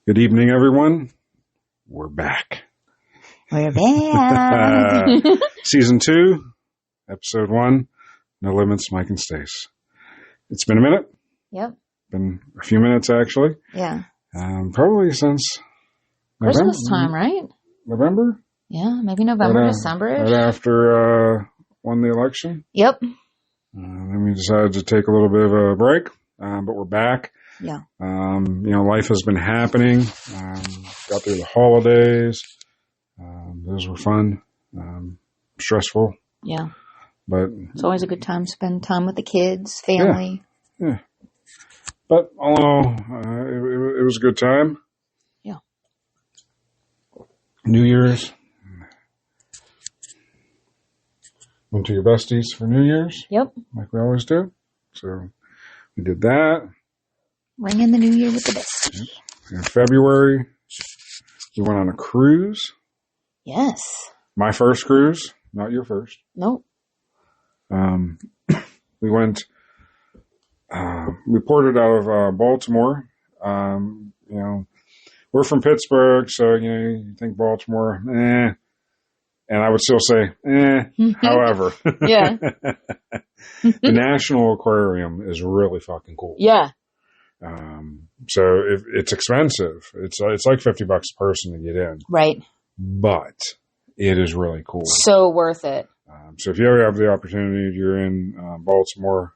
Good evening, everyone. We're back. We're back. Season 2, Episode 1, No Limits, Mike and Stace. It's been a minute. Yep. Been a few minutes, actually. Yeah. Probably since Christmas time, right? November? Yeah, maybe November, December-ish. Right after won the election. Yep. Then we decided to take a little bit of a break, but we're back. Yeah. Life has been happening. Got through the holidays. Those were fun. Stressful. Yeah. But it's always a good time to spend time with the kids, family. Yeah. But all in all, it was a good time. Yeah. New Year's. Went to your besties for New Year's. Yep. Like we always do. So we did that. Ring in the new year with the bestie. In February, we went on a cruise. Yes. My first cruise, not your first. Nope. We went, we ported out of Baltimore. We're from Pittsburgh, so, you think Baltimore, And I would still say, however. Yeah. The National Aquarium is really fucking cool. Yeah. So it's expensive. It's like $50 a person to get in. Right. But it is really cool. So worth it. So if you ever have the opportunity, you're in Baltimore.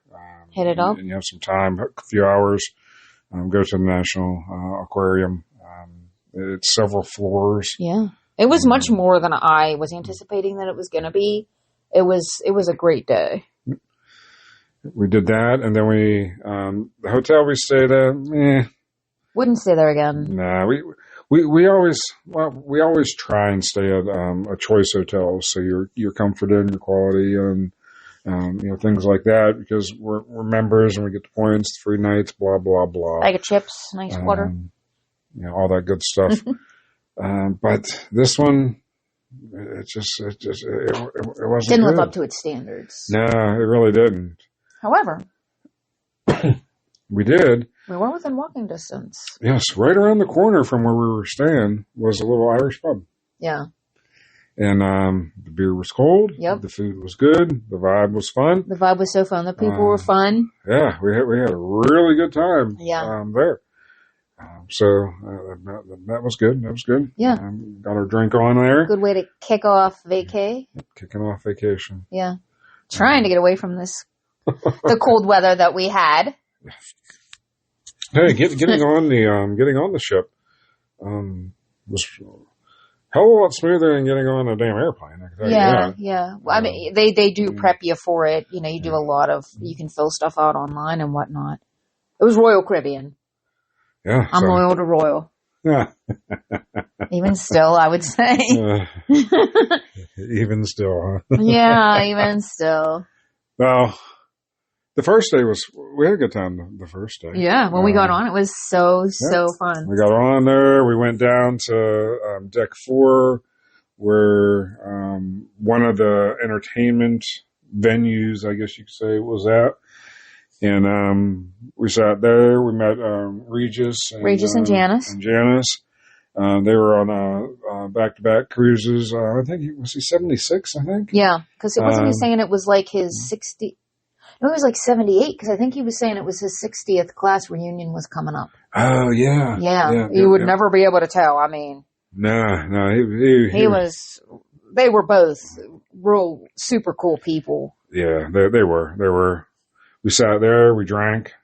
Hit it up. And you have some time, a few hours, go to the National Aquarium. It's several floors. Yeah. It was much more than I was anticipating that it was going to be. It was a great day. We did that, and then the hotel we stayed at, Wouldn't stay there again. Nah, we always try and stay at a choice hotel, so you're comforted and your quality and things like that, because we're members and we get the points, 3 nights, blah blah blah. Bag of chips, nice water, all that good stuff. But this one, it wasn't didn't good. live up to its standards. No, it really didn't. However, we did. We were within walking distance. Yes, right around the corner from where we were staying was a little Irish pub. Yeah. And the beer was cold. Yep. The food was good. The vibe was fun. The vibe was so fun. The people were fun. Yeah, we had a really good time. Yeah. There. So that was good. That was good. Yeah. Got our drink on there. Good way to kick off vacay. Kicking off vacation. Yeah. Trying to get away from the cold weather that we had. Hey, getting on the ship was a hell of a lot smoother than getting on a damn airplane. I can tell you that. Yeah. Well, I mean, they do prep you for it. You do a lot of, you can fill stuff out online and whatnot. It was Royal Caribbean. Yeah. I'm loyal to Royal. Yeah. Even still, I would say. Even still, huh? Yeah, even still. Well, the first day we had a good time the first day. Yeah, when we got on, it was so fun. We got on there. We went down to deck 4, where one of the entertainment venues, I guess you could say, was at. And we sat there. We met Regis and Janice. They were on back-to-back cruises. I think he was 76. I think. Yeah, because it wasn't he saying it was like his 60. No, it was like 78, because I think he was saying it was his 60th class reunion was coming up. Oh yeah. Yeah, you would never be able to tell. I mean, no, he was. They were both real super cool people. Yeah, they were. We sat there. We drank.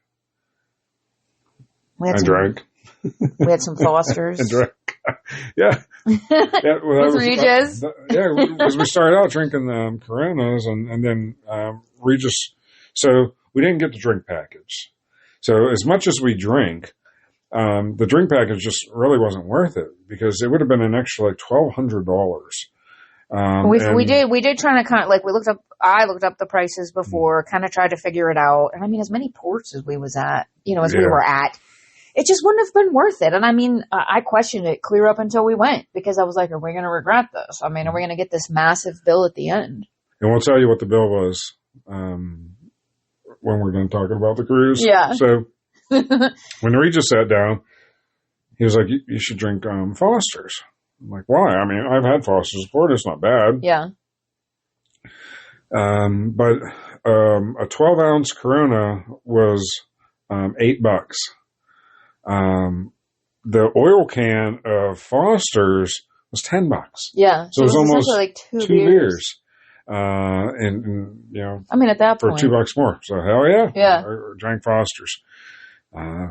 We drank. We had some Fosters. And drank. Yeah. Well, with Regis. Because we started out drinking Coronas, and then Regis. So we didn't get the drink package. So as much as we drink, the drink package just really wasn't worth it, because it would have been an extra like $1,200. We did try to kind of like I looked up the prices before, kind of tried to figure it out. And I mean, as many ports as we was at, we were at, it just wouldn't have been worth it. And I mean, I questioned it clear up until we went, because I was like, are we going to regret this? I mean, are we going to get this massive bill at the end? And we'll tell you what the bill was when we're done talking about the cruise. Yeah. So when Regis sat down, he was like, you should drink Foster's. I'm like, why? I mean, I've had Foster's before. It's not bad. Yeah. But a 12-ounce Corona was $8. The oil can of Foster's was $10. Yeah. So it was almost like two beers. And you know, I mean, at that for point, $2 more. So hell yeah. Yeah. I drank Foster's.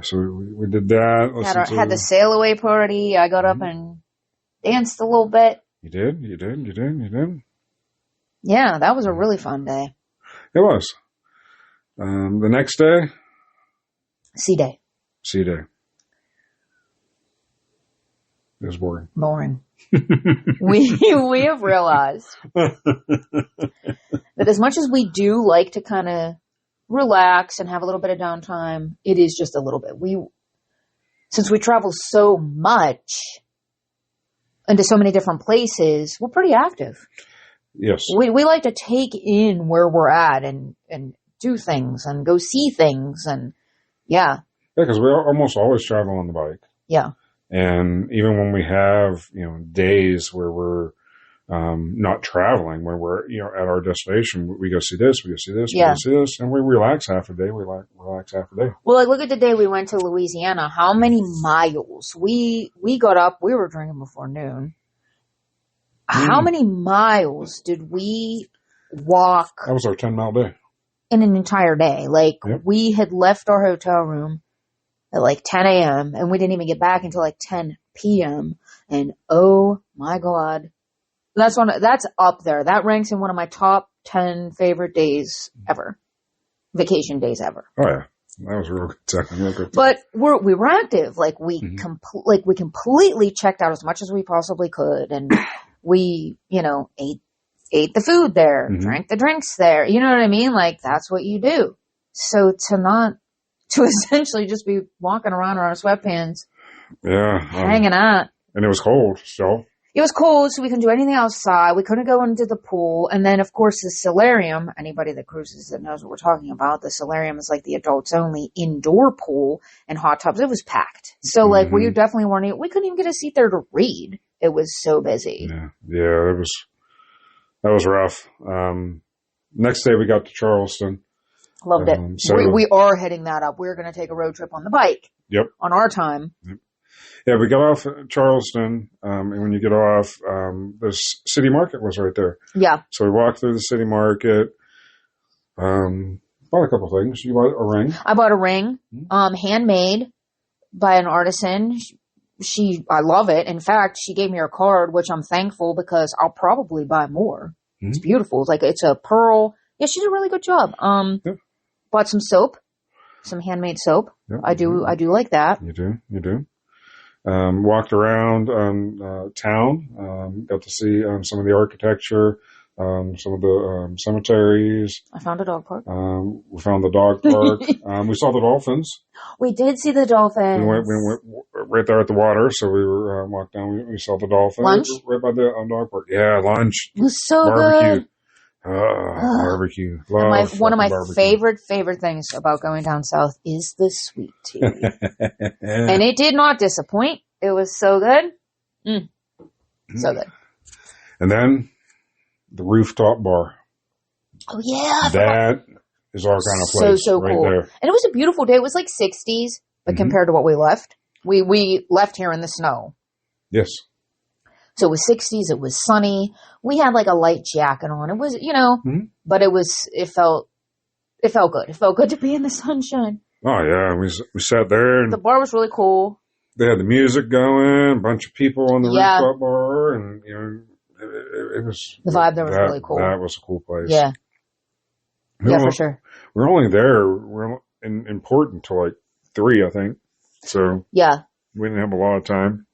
So we did that. Had the sail away party. I got up and danced a little bit. You did. Yeah, that was a really fun day. It was. The next day? Sea day. It was boring. We have realized that as much as we do like to kind of relax and have a little bit of downtime, it is just a little bit. Since we travel so much into so many different places, we're pretty active. Yes. We like to take in where we're at and do things and go see things and yeah. Yeah, because we almost always travel on the bike. Yeah. And even when we have, days where we're not traveling, when we're, at our destination, we go see this, we go see this, we go see this, and we relax half a day, relax half a day. Well, like, look at the day we went to Louisiana. How many miles? We got up, we were drinking before noon. How many miles did we walk? That was our 10-mile day. In an entire day. Like, we had left our hotel room at like 10 a.m. and we didn't even get back until like 10 p.m. And oh my God, that's up there. That ranks in one of my top 10 favorite days ever. Vacation days ever. Oh yeah. That was a real good time. But we were active. Like we completely checked out as much as we possibly could. And we, ate the food there, drank the drinks there. You know what I mean? Like that's what you do. So to essentially just be walking around in our sweatpants. Yeah. Hanging out. And it was cold, so. It was cold, so we couldn't do anything outside. We couldn't go into the pool. And then, of course, the solarium, anybody that cruises that knows what we're talking about, the solarium is like the adults only indoor pool and hot tubs. It was packed. So, like, we definitely weren't, we couldn't even get a seat there to read. It was so busy. Yeah, that was rough. Next day we got to Charleston. Loved it. So we are heading that up. We're going to take a road trip on the bike. Yep. On our time. Yep. Yeah, we got off at Charleston, and when you get off, the city market was right there. Yeah. So we walked through the city market, bought a couple things. You bought a ring? I bought a ring, handmade by an artisan. I love it. In fact, she gave me her card, which I'm thankful because I'll probably buy more. It's beautiful. It's like, it's a pearl. Yeah, she did a really good job. Bought some soap, some handmade soap. Yep. I do like that. You do. Walked around town, got to see some of the architecture, some of the cemeteries. I found a dog park. We found the dog park. We saw the dolphins. We did see the dolphins. We went right there at the water, so we were walked down. We saw the dolphins. Lunch? Right by the dog park. Yeah, lunch. It was so barbecue. Good. Barbecue. One of my favorite things about going down south is the sweet tea. And it did not disappoint. It was so good. So good. And then the rooftop bar. Oh yeah. That is our kind of place. So right cool. there. And it was a beautiful day. It was like 60s, but compared to what we left. We left here in the snow. Yes. So it was 60s. It was sunny. We had like a light jacket on. It was, but it felt good. It felt good to be in the sunshine. Oh yeah. We sat there and the bar was really cool. They had the music going, a bunch of people on the rooftop bar, and it was the vibe there was really cool. That was a cool place. Yeah. For sure. We're only there. We're in port until like 3, I think. So yeah, we didn't have a lot of time.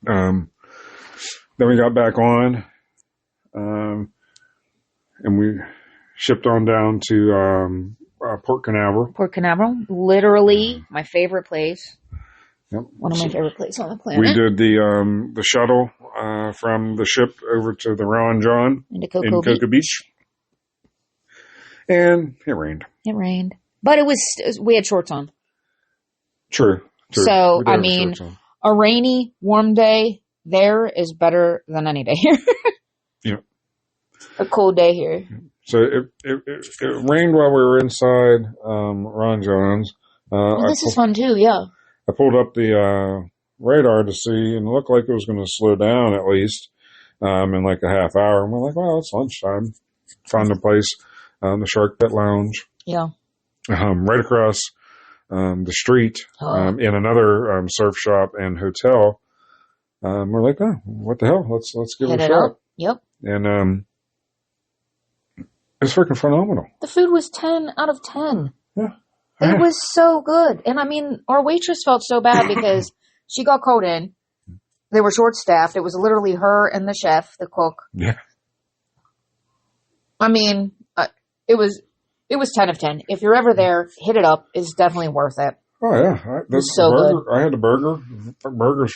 Then we got back on, and we shipped on down to Port Canaveral. Port Canaveral, literally my favorite place. Yep. One of my favorite places on the planet. We did the shuttle from the ship over to the Ron John in Cocoa Beach. And it rained. But we had shorts on. True. True. So, We I did have a mean, short time. a rainy, warm day there is better than any day here. Yeah. A cold day here. So it rained while we were inside Ron John's. Well, this is fun too, yeah. I pulled up the radar to see, and it looked like it was going to slow down at least in like a half hour. And we're like, well, it's lunchtime. Found a place, the Shark Pit Lounge. Yeah. Right across the street in another surf shop and hotel. We're like, oh, what the hell? Let's give it a shot. Yep. And it's freaking phenomenal. The food was 10 out of 10. Yeah. It was so good. And I mean, our waitress felt so bad because she got called in. They were short-staffed. It was literally her and the chef, the cook. Yeah. I mean, it was 10 of 10. If you're ever there, hit it up. It's definitely worth it. Oh, yeah. It's so good. I had the burger. The burger's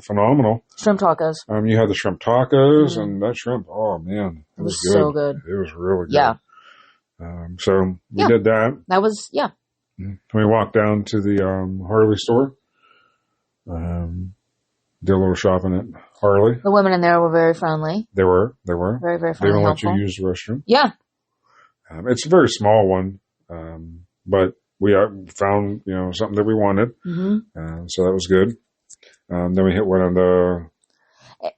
phenomenal. Shrimp tacos. You had the shrimp tacos and that shrimp. Oh, man. It was good. So good. It was really good. Yeah. So we did that. That was, yeah. We walked down to the Harley store. Did a little shopping at Harley. The women in there were very friendly. They were. Very, very friendly. They don't let you use the restroom. Yeah. It's a very small one, but we found, something that we wanted. Mm-hmm. So that was good. Then we hit one of the...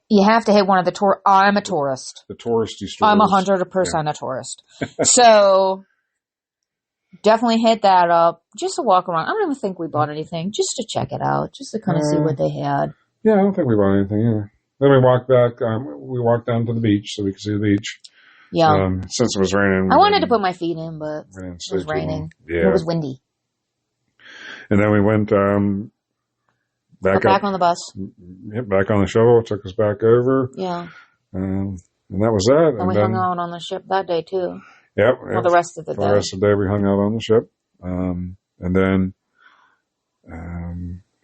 You have to hit one of the I'm a tourist. The touristy stores. I'm 100% a tourist. So definitely hit that up just to walk around. I don't even think we bought anything, just to check it out, just to kind of see what they had. Yeah, I don't think we bought anything either. Then we walked back. We walked down to the beach so we could see the beach. Yeah. Since it was raining. I wanted to put my feet in, but it was raining. Yeah. It was windy. And then we went back on the bus. Back on the shuttle. It took us back over. Yeah. And that was that. And we hung out on the ship that day, too. Yep. For the rest of the day. For the rest of the day, we hung out on the ship. And then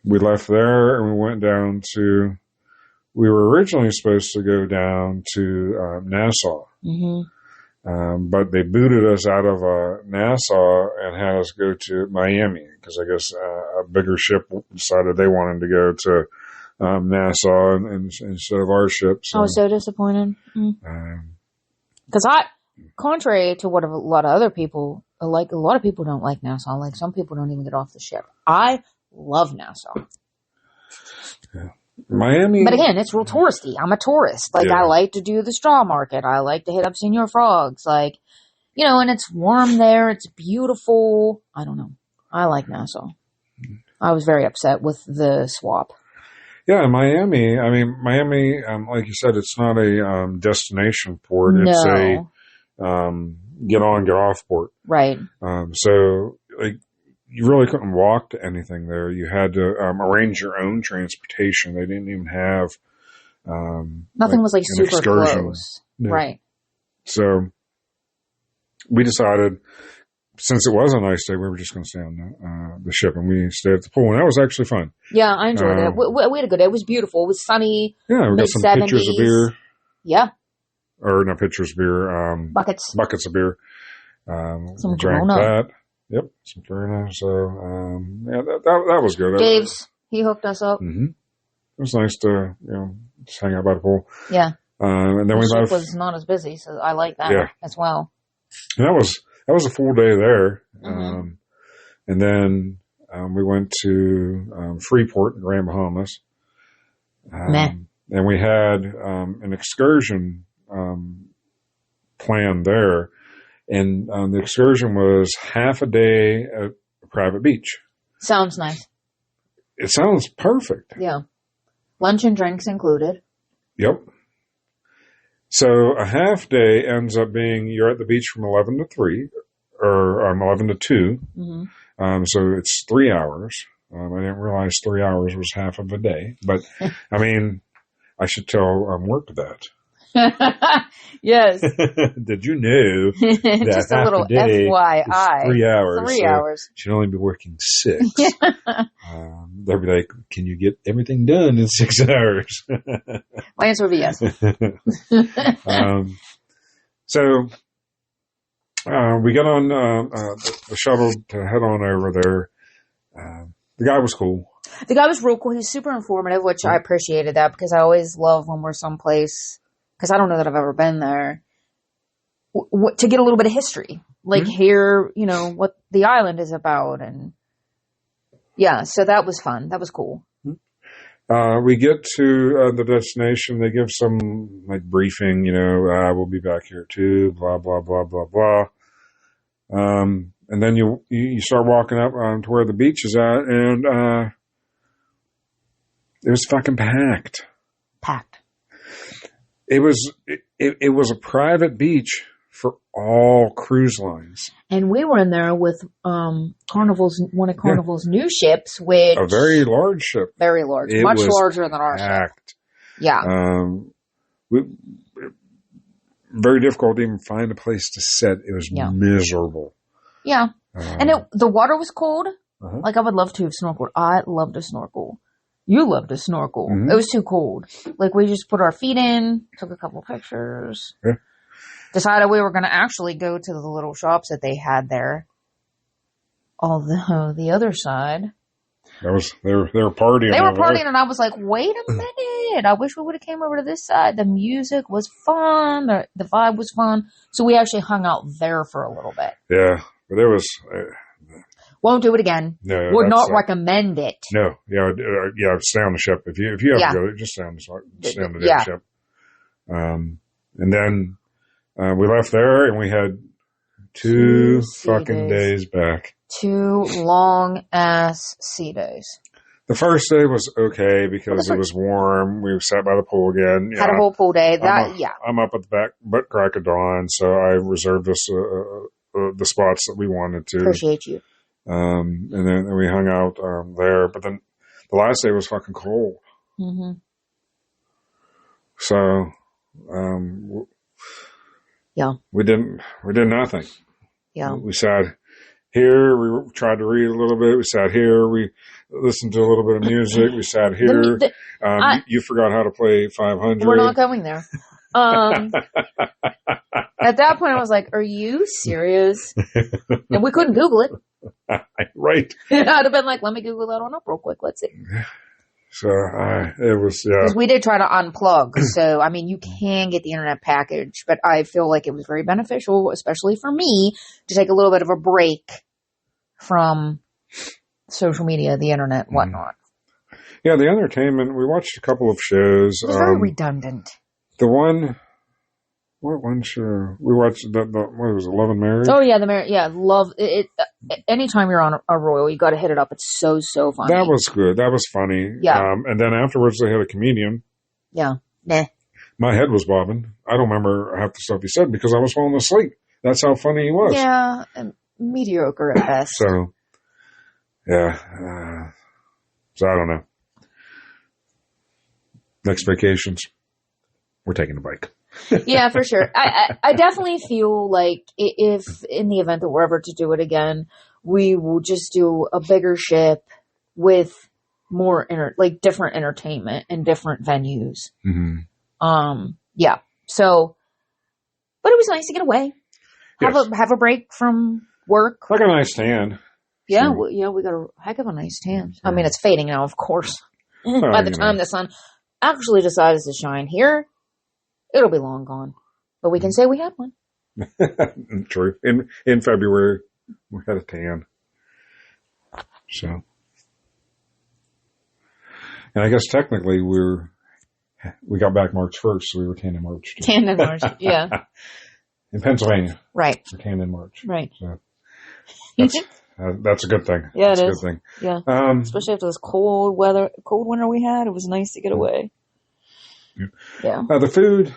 we left there and we went down to... We were originally supposed to go down to Nassau. Mm-hmm. But they booted us out of Nassau and had us go to Miami because I guess a bigger ship decided they wanted to go to Nassau instead of our ship. So, I was so disappointed. Because contrary to what a lot of other people like, a lot of people don't like Nassau. Like some people don't even get off the ship. I love Nassau. Yeah. Miami. But again, it's real touristy. I'm a tourist. Like, I like to do the straw market. I like to hit up Senor Frogs. Like, and it's warm there. It's beautiful. I don't know. I like Nassau. I was very upset with the swap. Yeah, Miami. I mean, Miami, like you said, it's not a destination port. No. It's a get on, get off port. Right. So, like, you really couldn't walk to anything there. You had to arrange your own transportation. They didn't even have nothing was like super excursion. Close. Yeah. Right. So we decided, since it was a nice day, we were just going to stay on the ship, and we stayed at the pool, and that was actually fun. Yeah, I enjoyed it. We had a good day. It was beautiful. It was sunny. Yeah, we got some pitchers of beer. Yeah. Or not pitchers of beer. Buckets of beer. Some drank that. Yep, some Corona. So, that was good. Dave's, he hooked us up. Mm-hmm. It was nice to, just hang out by the pool. Yeah. And then the ship was not as busy, so I like that as well. And that was a full day there. Mm-hmm. And then we went to Freeport in Grand Bahamas. And we had an excursion planned there. And the excursion was half a day at a private beach. Sounds nice. It sounds perfect. Yeah. Lunch and drinks included. Yep. So a half day ends up being you're at the beach from 11 to 3, or 11 to 2. Mm-hmm. So it's 3 hours. I didn't realize 3 hours was half of a day. But, I mean, I should tell work that. Yes. Did you know that just a little FYI? 3 hours. 3 hours. Should only be working 6. They'll be like, "Can you get everything done in 6 hours?" My answer would be yes. So we got on the shuttle to head on over there. The guy was cool. The guy was real cool. He was super informative, which I appreciated that because I always love when we're someplace, because I don't know that I've ever been there, to get a little bit of history. Like hear, what the island is about. And yeah, so that was fun. That was cool. We get to the destination. They give some like briefing, we'll be back here too, blah, blah, blah, blah, blah. And then you start walking up to where the beach is at, and it was fucking packed. Packed. It was a private beach for all cruise lines. And we were in there with one of Carnival's new ships, which a very large ship. Very large. Much larger than our ship. Yeah. Very difficult to even find a place to sit. It was miserable. Yeah. And the water was cold. Like, I would love to have snorkeled. I love to snorkel. You love to snorkel. Mm-hmm. It was too cold. Like, we just put our feet in, took a couple pictures, decided we were going to actually go to the little shops that they had there. Although, the other side. They were partying. They were partying, and I was like, wait a minute. I wish we would have came over to this side. The music was fun. The vibe was fun. So we actually hung out there for a little bit. Yeah, but it was... Won't do it again. No, would not recommend it. No, stay on the ship. If you have to go, just stay on the ship. And then we left there, and we had two fucking days back. 2 long ass sea days. The first day was okay because it was warm. We sat by the pool again. Had a whole pool day. I'm up at the butt crack of dawn, so I reserved us the spots that we wanted to. Appreciate you. And then we hung out there. But then the last day was fucking cold. Mm-hmm. So, we did nothing. Yeah. We sat here. We tried to read a little bit. We sat here. We listened to a little bit of music. We sat here. You forgot how to play 500. We're not going there. At that point, I was like, are you serious? And we couldn't Google it. Right. I'd have been like, let me Google that one up real quick. Let's see. So it was, because we did try to unplug. So, I mean, you can get the internet package, but I feel like it was very beneficial, especially for me, to take a little bit of a break from social media, the internet, whatnot. Yeah, the entertainment, we watched a couple of shows. It was very redundant. The one... What one show? We watched what was it, Love and Marriage? Oh yeah, Love it. Anytime you're on a royal, you got to hit it up. It's so funny. That was good. That was funny. Yeah. And then afterwards, they had a comedian. Yeah. Nah. My head was bobbing. I don't remember half the stuff he said because I was falling asleep. That's how funny he was. Yeah, mediocre at best. So, yeah. So I don't know. Next vacations, we're taking a bike. Yeah, for sure. I definitely feel like if in the event that we're ever to do it again, we will just do a bigger ship with more different entertainment and different venues. Mm-hmm. Yeah. So, but it was nice to get away. Yes. Have a break from work. Like a nice tan. Yeah, so. We got a heck of a nice tan. I mean, it's fading now, of course. By the time the sun actually decides to shine here, it'll be long gone. But we can say we had one. True. In February, we had a tan. So. And I guess technically we got back March 1st, so we were tan in March. Too. Tan in March, yeah. In Pennsylvania. Right. We're tan in March. Right. So that's a good thing. Yeah, that's it a is. Good thing. Yeah. Especially after this cold winter we had, it was nice to get away. Yeah. The food,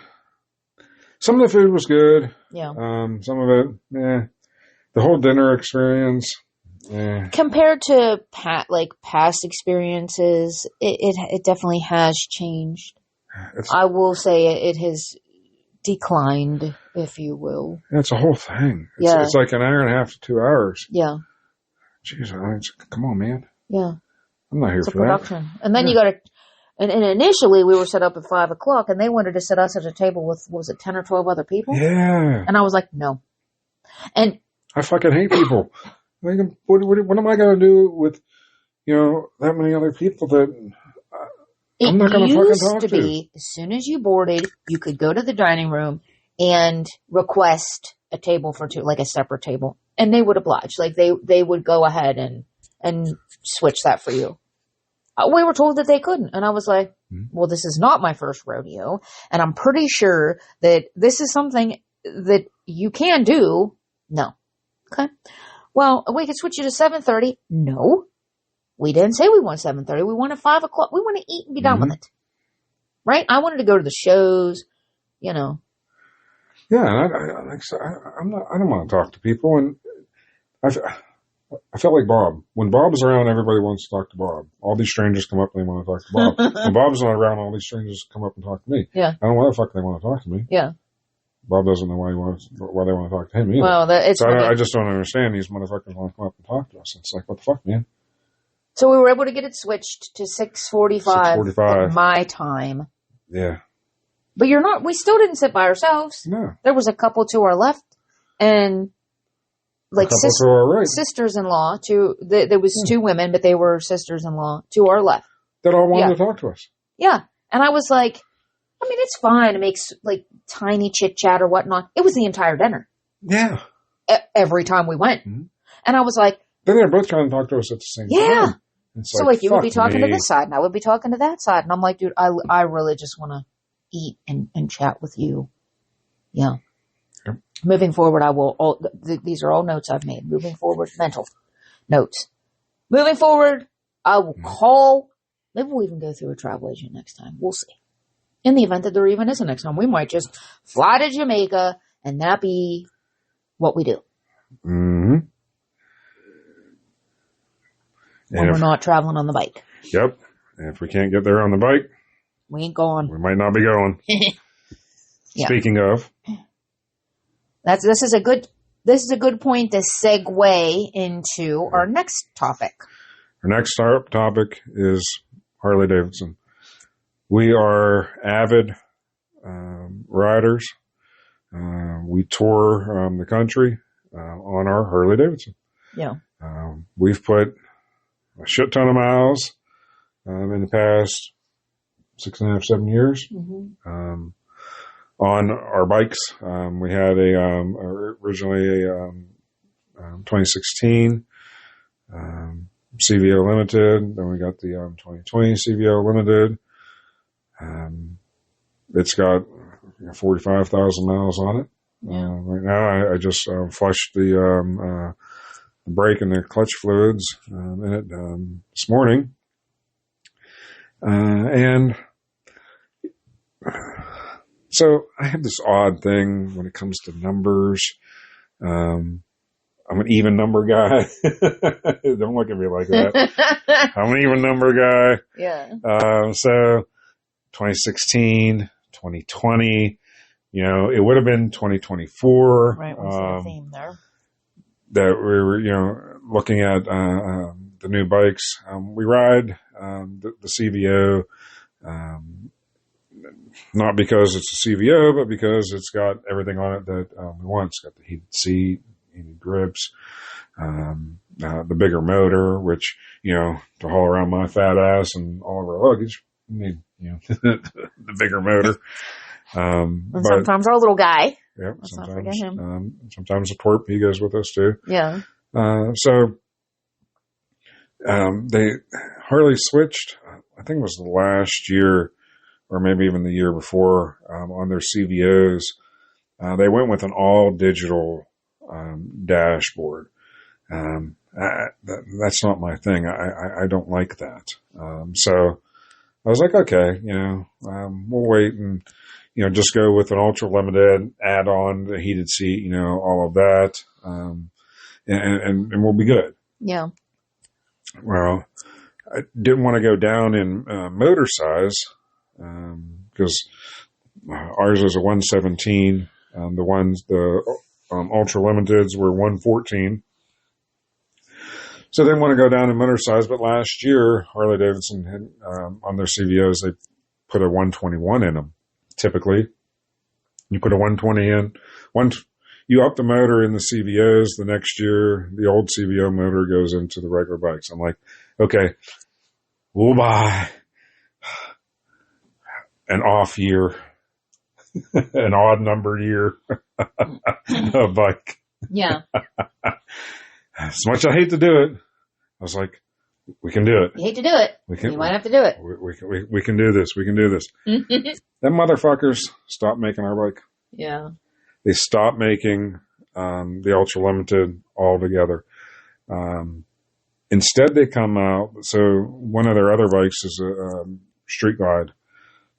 some of the food was good. Yeah. Some of it, the whole dinner experience. Compared to past experiences, it definitely has changed. I will say it has declined, if you will. It's a whole thing. It's like an hour and a half to 2 hours. Yeah. Jeez, come on, man. Yeah. I'm not here for production. And then you got to. And initially, we were set up at 5 o'clock, and they wanted to sit us at a table with, what was it, 10 or 12 other people? Yeah. And I was like, no. And I fucking hate people. What am I going to do with, that many other people that I'm not going to fucking talk to. It used to be, as soon as you boarded, you could go to the dining room and request a table for two, like a separate table, and they would oblige. Like they would go ahead and switch that for you. We were told that they couldn't, and I was like, well, this is not my first rodeo, and I'm pretty sure that this is something that you can do. No. Okay. Well, we could switch you to 7:30. No. We didn't say we want 7:30. We wanted 5 o'clock. We want to eat and be done with it. Right? I wanted to go to the shows, Yeah, and I don't want to talk to people, and I felt like Bob. When Bob's around, everybody wants to talk to Bob. All these strangers come up and they want to talk to Bob. When Bob's not around, all these strangers come up and talk to me. Yeah. I don't know why the fuck they want to talk to me. Yeah. Bob doesn't know why they want to talk to him either. Well, I just don't understand these motherfuckers want to come up and talk to us. It's like, what the fuck, man? So we were able to get it switched to 6:45 at my time. Yeah. But we still didn't sit by ourselves. No. There was a couple to our left and like sisters-in-law there was 2 women, but they were sisters-in-law to our left. That all wanted to talk to us. Yeah. And I was like, I mean, it's fine to make like tiny chit chat or whatnot. It was the entire dinner. Yeah. Every time we went. Mm-hmm. And I was like, then they were both trying to talk to us at the same time. Yeah. So like you would be talking to this side and I would be talking to that side. And I'm like, dude, I really just want to eat and chat with you. Yeah. Yep. Moving forward, I will, these are all notes I've made. Moving forward, mental notes. Moving forward, I will call, maybe we'll even go through a travel agent next time. We'll see. In the event that there even is a next time, we might just fly to Jamaica and that be what we do. Mm-hmm. When we're not traveling on the bike. Yep. And if we can't get there on the bike, we ain't going. We might not be going. Yeah. Speaking of, this is a good point to segue into our next topic. Our next topic is Harley Davidson. We are avid riders. We tour the country on our Harley Davidson. Yeah. We've put a shit ton of miles in the past 6.5, 7 years on our bikes. We had originally a 2016 CVO Limited. Then we got the 2020 CVO Limited. It's got 45,000 miles on it. Right now, I just flushed the brake and the clutch fluids in it this morning. And so I have this odd thing when it comes to numbers. I'm an even number guy. Don't look at me like that. I'm an even number guy. Yeah. So 2016, 2020, it would have been 2024. Right. What's the theme there? That we were, looking at the new bikes. We ride the CVO, not because it's a CVO, but because it's got everything on it that we want. It's got the heated seat, heated grips, the bigger motor, which, to haul around my fat ass and all of our luggage, we need, the bigger motor. And sometimes our little guy. Yeah, let's not forget him. Sometimes a twerp, he goes with us too. Yeah. So Harley switched, I think it was last year or maybe even the year before, on their CVOs. They went with an all digital, dashboard. That's not my thing. I don't like that. So I was like, okay, we'll wait and, just go with an ultra limited, add on the heated seat, all of that. And we'll be good. Yeah. Well, I didn't want to go down in motor size, because ours is a 117. The ultra limiteds were 114. So they want to go down in motor size, but last year Harley Davidson had on their CVOs they put a 121 in them. Typically, you put a 120 in. You up the motor in the CVOs. The next year, the old CVO motor goes into the regular bikes. I'm like, Okay, we'll buy an off year, an odd number year, a bike. Yeah. As much as I hate to do it, I was like, we can do it. You hate to do it. You might have to do it. We can do this. We can do this. Them motherfuckers stopped making our bike. Yeah. They stopped making the Ultra Limited altogether. Instead, they come out. So one of their other bikes is a Street Glide.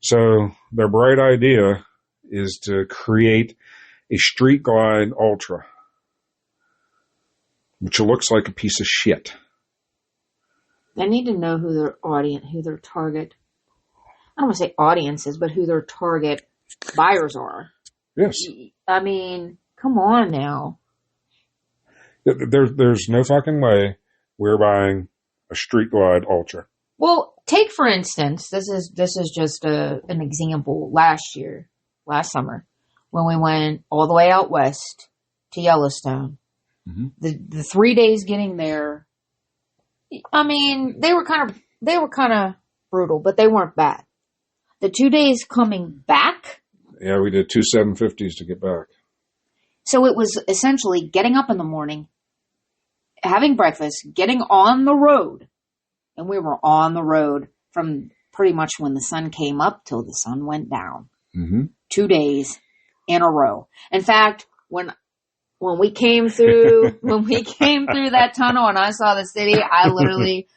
So their bright idea is to create a Street Glide Ultra, which looks like a piece of shit. They need to know who their audience, who their target, I don't want to say audiences, but who their target buyers are. Yes. I mean, come on now. There's no fucking way we're buying a Street Glide Ultra. Well, take for instance, this is just an example. Last summer, when we went all the way out west to Yellowstone, the 3 days getting there, I mean, they were kind of brutal, but they weren't bad. The 2 days coming back. Yeah, we did 2 750s to get back. So it was essentially getting up in the morning, having breakfast, getting on the road. And we were on the road from pretty much when the sun came up till the sun went down. 2 days in a row. In fact, when we came through that tunnel and I saw the city, I literally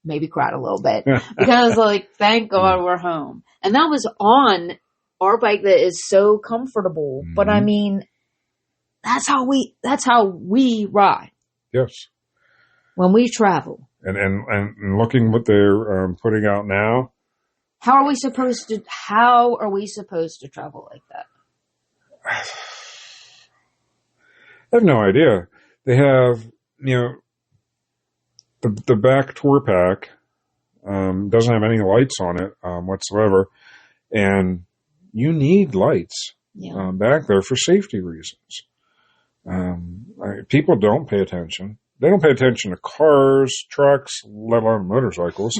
maybe cried a little bit because I was like, thank God we're home. And that was on our bike that is so comfortable. But I mean, that's how we ride. Yes. When we travel. And looking what they're putting out now. How are we supposed to travel like that? I have no idea. They have, the back tour pack doesn't have any lights on it whatsoever, and you need lights back there for safety reasons. People don't pay attention. They don't pay attention to cars, trucks, let alone motorcycles.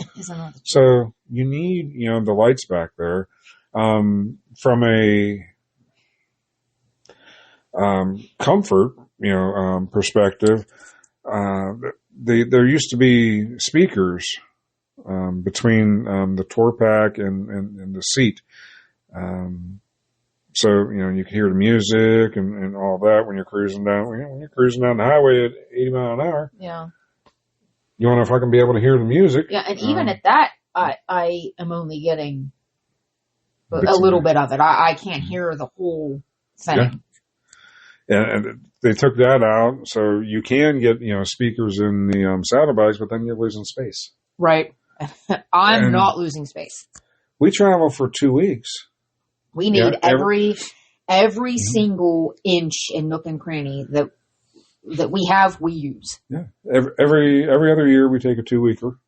So you need, the lights back there. From a comfort, perspective, there used to be speakers between the tour pack and the seat. So, you can hear the music and all that when you're cruising down. When you're cruising down the highway at 80 miles an hour. Yeah. You want to fucking be able to hear the music. Yeah, and even at that, I am only getting a little bit of it. I can't hear the whole thing. Yeah. And they took that out, so you can get, speakers in the saddlebags, but then you're losing space. Right. I'm not losing space. We travel for 2 weeks. We need every single inch and nook and cranny that we use. Yeah. Every other year we take a 2-weeker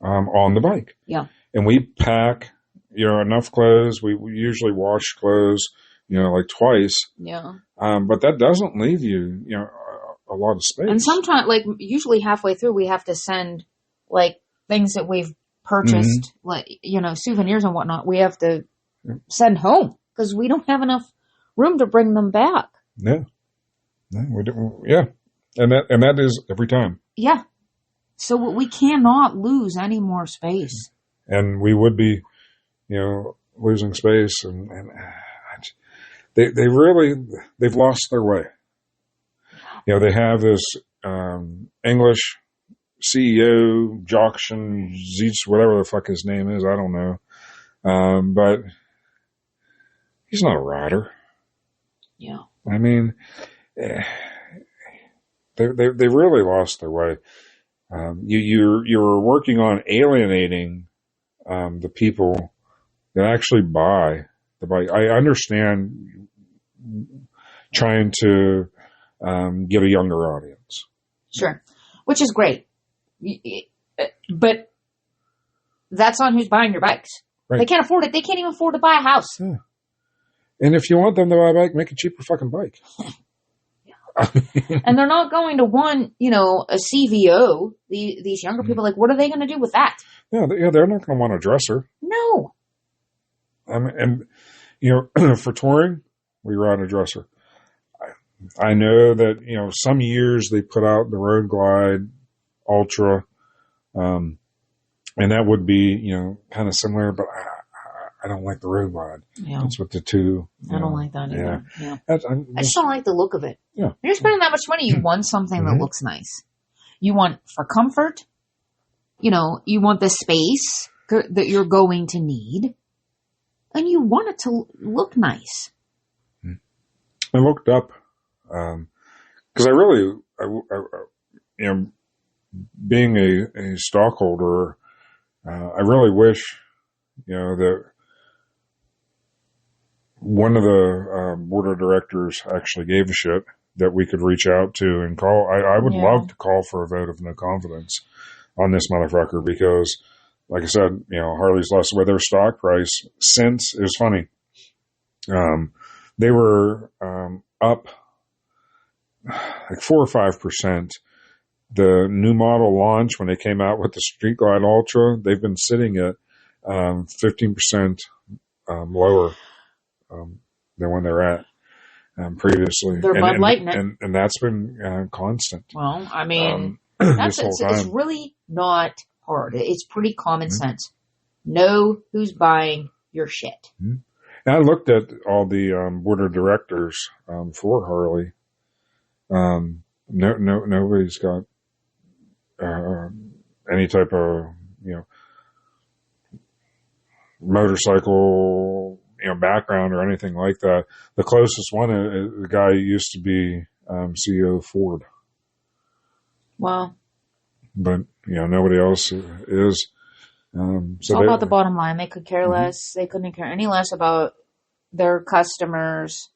on the bike. Yeah. And we pack, enough clothes. We usually wash clothes, like twice. Yeah. But that doesn't leave you, a lot of space. And sometimes, usually halfway through, we have to send, things that we've purchased, souvenirs and whatnot. We have to send home because we don't have enough room to bring them back. Yeah. We don't, yeah. And that is every time. Yeah. So we cannot lose any more space. And we would be, losing space and they've lost their way. They have this, English CEO, Joction, Zeitz, whatever the fuck his name is. I don't know. But he's not a rider. Yeah. I mean, they really lost their way. You're working on alienating the people that actually buy the bike. I understand trying to get a younger audience. Sure, which is great, but that's on who's buying your bikes. Right. They can't afford it. They can't even afford to buy a house. Yeah. And if you want them to buy a bike, make a cheaper fucking bike. And they're not going to want, a CVO. These younger people, like, what are they going to do with that? Yeah, they're not going to want a dresser. No. And for touring, we ride a dresser. I know that, some years they put out the Road Glide Ultra, and that would be, kind of similar, but I don't like the Road Glide. Yeah. That's what the two. I don't like that either. Yeah. I just don't like the look of it. Yeah. You're spending that much money. You want something that looks nice. You want for comfort. You want the space that you're going to need. And you want it to look nice. I looked up, because I really, being a stockholder, I really wish, that one of the board of directors actually gave a shit that we could reach out to and call. I would love to call for a vote of no confidence on this motherfucker because, like I said, Harley's lost away their stock price since. It was funny. They were up like 4 or 5%. The new model launch when they came out with the Street Glide Ultra, they've been sitting at 15% lower than when they're at previously. They're Bud Lighting it. And that's been constant. Well, I mean, it's really not hard. It's pretty common sense. Know who's buying your shit. Mm-hmm. And I looked at all the board of directors for Harley. Nobody's got any type of motorcycle background or anything like that. The closest one is the guy who used to be CEO of Ford. Wow. But nobody else is. It's all about the bottom line. They could care less. They couldn't care any less about their customers.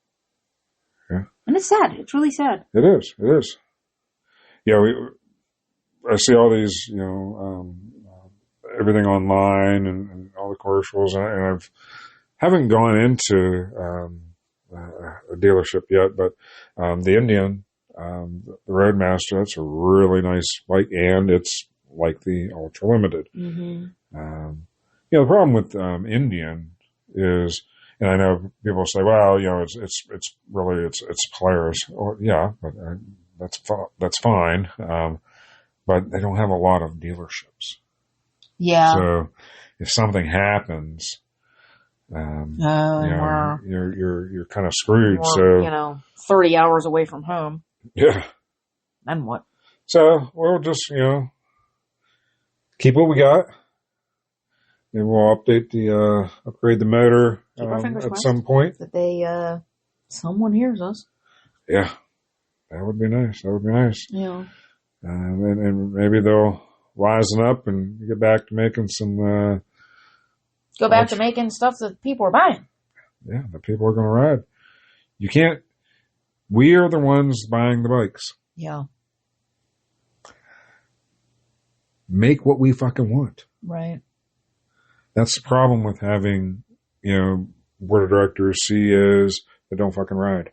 Yeah. And it's sad. It's really sad. It is. It is. Yeah, I see all these, everything online and all the commercials, and haven't gone into a dealership yet, but the Indian, the Roadmaster, that's a really nice bike, and it's like the Ultra Limited. Mm-hmm. The problem with Indian is, and I know people say, well, it's really Polaris. Or, yeah, but that's fine. But they don't have a lot of dealerships. Yeah. So if something happens, you're kind of screwed. Or, 30 hours away from home. Yeah. Then what? So we'll just, keep what we got. And we'll update upgrade the motor at some point. That someone hears us. Yeah. That would be nice. Yeah. And maybe they'll wisen up and get back to making some. Go back to making stuff that people are buying. Yeah, the people are going to ride. You can't. We are the ones buying the bikes. Yeah. Make what we fucking want. Right. That's the problem with having, board of directors, CEOs that don't fucking ride.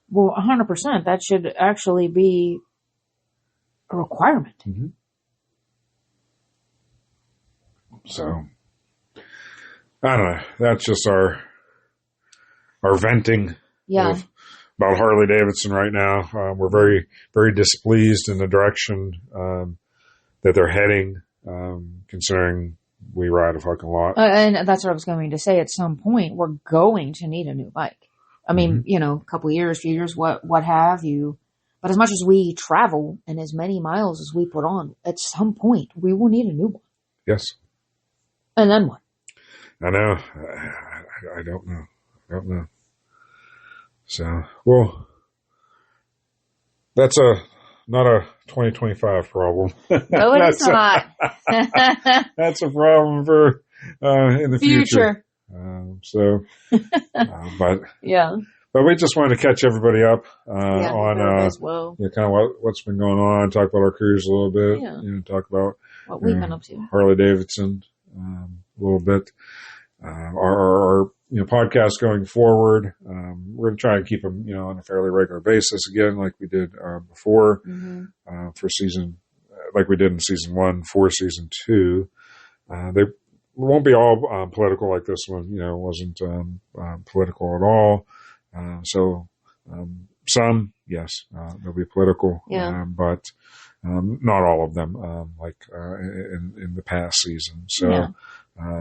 Well, 100%. That should actually be a requirement. Mm-hmm. So, I don't know. That's just our venting about Harley Davidson right now. We're very, very displeased in the direction that they're heading, considering we ride a fucking lot. And that's what I was going to say. At some point, we're going to need a new bike. I mean, a couple years, few years, what have you. But as much as we travel and as many miles as we put on, at some point, we will need a new one. Yes. And then what? I know. I don't know. So, well, that's not a 2025 problem. No, it's not. That's a problem for in the future. But yeah. But we just wanted to catch everybody up on as well. Kind of what's been going on. Talk about our cruise a little bit. Yeah. Talk about what we've been up to. Harley Davidson a little bit. Our podcasts going forward. We're going to try and keep them, on a fairly regular basis again, like we did before for season, like we did in season 1 for season 2. They won't be all political like this one. Wasn't political at all. Some, yes, they'll be political, but not all of them, like in the past season. So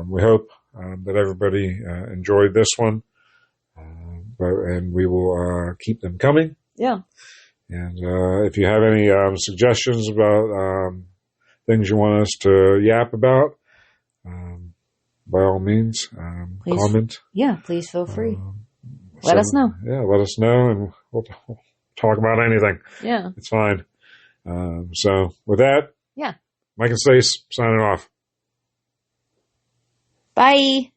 we hope that everybody enjoyed this one, and we will keep them coming. Yeah. And if you have any suggestions about things you want us to yap about, by all means, comment. Yeah, please feel free. Let us know. Yeah, let us know, and we'll talk about anything. Yeah. It's fine. So with that, Mike and Stace signing off. Bye.